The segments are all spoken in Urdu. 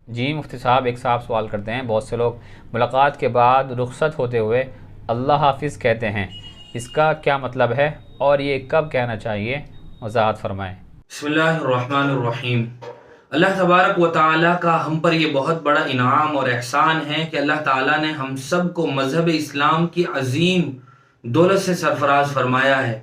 جی مفتی صاحب، ایک صاحب سوال کرتے ہیں، بہت سے لوگ ملاقات کے بعد رخصت ہوتے ہوئے اللہ حافظ کہتے ہیں، اس کا کیا مطلب ہے اور یہ کب کہنا چاہیے؟ وضاحت فرمائیں۔ بسم اللہ الرحمن الرحیم۔ اللہ تبارک و تعالیٰ کا ہم پر یہ بہت بڑا انعام اور احسان ہے کہ اللہ تعالیٰ نے ہم سب کو مذہب اسلام کی عظیم دولت سے سرفراز فرمایا ہے۔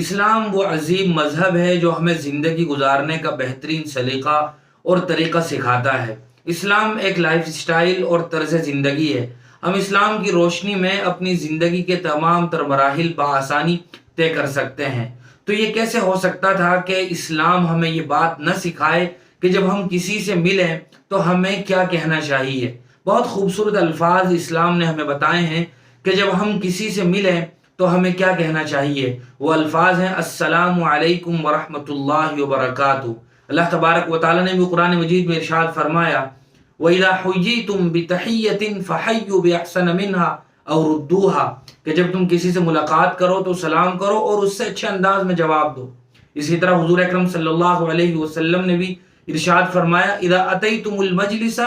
اسلام وہ عظیم مذہب ہے جو ہمیں زندگی گزارنے کا بہترین سلیقہ اور طریقہ سکھاتا ہے۔ اسلام ایک لائف سٹائل اور طرز زندگی ہے۔ ہم اسلام کی روشنی میں اپنی زندگی کے تمام تر مراحل بآسانی طے کر سکتے ہیں۔ تو یہ کیسے ہو سکتا تھا کہ اسلام ہمیں یہ بات نہ سکھائے کہ جب ہم کسی سے ملیں تو ہمیں کیا کہنا چاہیے؟ بہت خوبصورت الفاظ اسلام نے ہمیں بتائے ہیں کہ جب ہم کسی سے ملیں تو ہمیں کیا کہنا چاہیے۔ وہ الفاظ ہیں السلام علیکم ورحمۃ اللہ وبرکاتہ۔ اللہ تبارک و تعالیٰ نے بھی قرآن مجید میں ارشاد فرمایا وَإِذَا حُيِّيتُم بِتَحِيَّةٍ فَحَيُّوا بِأَحْسَنَ مِنْهَا أَوْ رُدُّوهَا، کہ جب تم کسی سے ملاقات کرو تو سلام کرو اور اس سے اچھے انداز میں جواب دو۔ اسی طرح حضور اکرم صلی اللہ علیہ وسلم نے بھی ارشاد فرمایا اذا اتیتم المجلس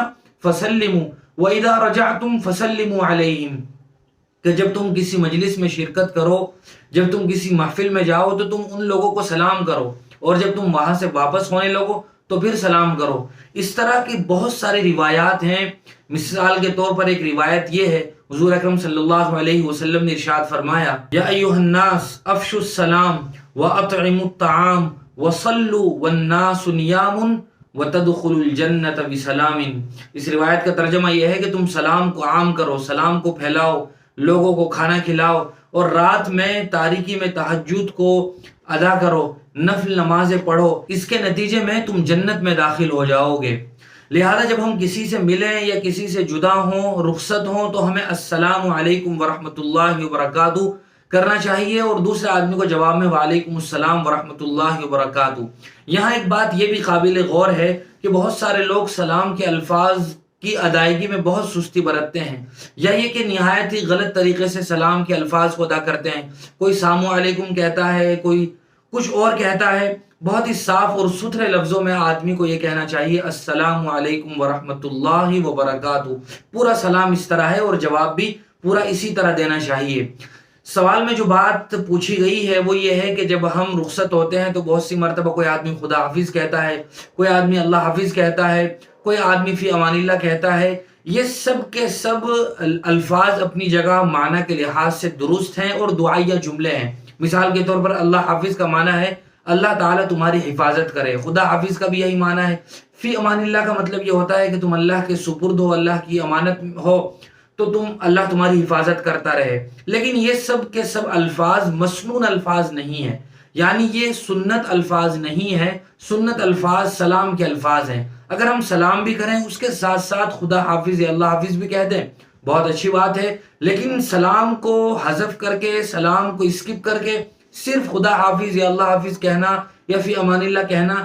فسلموا واذا رجعتم فسلموا علیہم، کہ جب تم کسی مجلس میں شرکت کرو، جب تم کسی محفل میں جاؤ تو تم ان لوگوں کو سلام کرو، اور جب تم وہاں سے واپس ہونے لگو تو پھر سلام کرو۔ اس طرح کی بہت ساری روایات ہیں۔ مثال کے طور پر ایک روایت یہ ہے، حضور اکرم صلی اللہ علیہ وسلم نے ارشاد فرمایا یا ایھا الناس افشوا السلام واطعموا الطعام وصلوا والناس نیام وتدخلوا الجنۃ بسلام۔ اس روایت کا ترجمہ یہ ہے کہ تم سلام کو عام کرو، سلام کو پھیلاؤ، لوگوں کو کھانا کھلاؤ، اور رات میں تاریکی میں تہجد کو ادا کرو، نفل نمازیں پڑھو، اس کے نتیجے میں تم جنت میں داخل ہو جاؤ گے۔ لہذا جب ہم کسی سے ملیں یا کسی سے جدا ہوں، رخصت ہوں، تو ہمیں السلام علیکم ورحمۃ اللہ وبرکاتہ کرنا چاہیے، اور دوسرے آدمی کو جواب میں وعلیکم السلام ورحمۃ اللہ وبرکاتہ۔ یہاں ایک بات یہ بھی قابل غور ہے کہ بہت سارے لوگ سلام کے الفاظ کی ادائیگی میں بہت سستی برتتے ہیں، یا یہ کہ نہایت ہی غلط طریقے سے سلام کے الفاظ کو ادا کرتے ہیں۔ کوئی السلام علیکم کہتا ہے، کوئی کچھ اور کہتا ہے۔ بہت ہی صاف اور ستھرے لفظوں میں آدمی کو یہ کہنا چاہیے السلام علیکم ورحمۃ اللہ وبرکاتہ، پورا سلام اس طرح ہے، اور جواب بھی پورا اسی طرح دینا چاہیے۔ سوال میں جو بات پوچھی گئی ہے وہ یہ ہے کہ جب ہم رخصت ہوتے ہیں تو بہت سی مرتبہ کوئی آدمی خدا حافظ کہتا ہے، کوئی آدمی اللہ حافظ کہتا ہے، کوئی آدمی فی امان اللہ کہتا ہے۔ یہ سب کے سب الفاظ اپنی جگہ معنی کے لحاظ سے درست ہیں اور دعائیہ جملے ہیں۔ مثال کے طور پر اللہ حافظ کا معنی ہے اللہ تعالیٰ تمہاری حفاظت کرے، خدا حافظ کا بھی یہی معنی ہے۔ فی امان اللہ کا مطلب یہ ہوتا ہے کہ تم اللہ کے سپرد ہو، اللہ کی امانت ہو، تو اللہ تمہاری حفاظت کرتا رہے۔ لیکن یہ سب کے سب الفاظ مسنون الفاظ نہیں ہیں، یعنی یہ سنت الفاظ نہیں ہیں۔ سنت الفاظ سلام کے الفاظ ہیں۔ اگر ہم سلام بھی کریں اس کے ساتھ ساتھ خدا حافظ یا اللہ حافظ بھی کہہ دیں، بہت اچھی بات ہے، لیکن سلام کو حذف کر کے، سلام کو اسکپ کر کے صرف خدا حافظ یا اللہ حافظ کہنا یا فی امان اللہ کہنا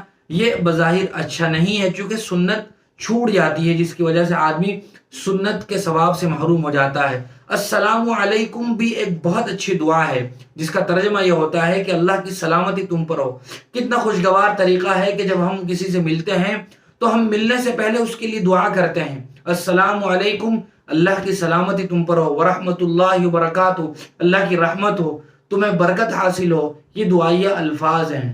یہ بظاہر اچھا نہیں ہے، چونکہ سنت چھوٹ جاتی ہے، جس کی وجہ سے آدمی سنت کے ثواب سے محروم ہو جاتا ہے۔ السلام علیکم بھی ایک بہت اچھی دعا ہے جس کا ترجمہ یہ ہوتا ہے کہ اللہ کی سلامتی تم پر ہو۔ کتنا خوشگوار طریقہ ہے کہ جب ہم کسی سے ملتے ہیں تو ہم ملنے سے پہلے اس کے لیے دعا کرتے ہیں السلام علیکم، اللہ کی سلامتی تم پر ہو، ورحمۃ اللہ وبرکاتہ، اللہ کی رحمت ہو، تمہیں برکت حاصل ہو۔ یہ دعائیہ الفاظ ہیں۔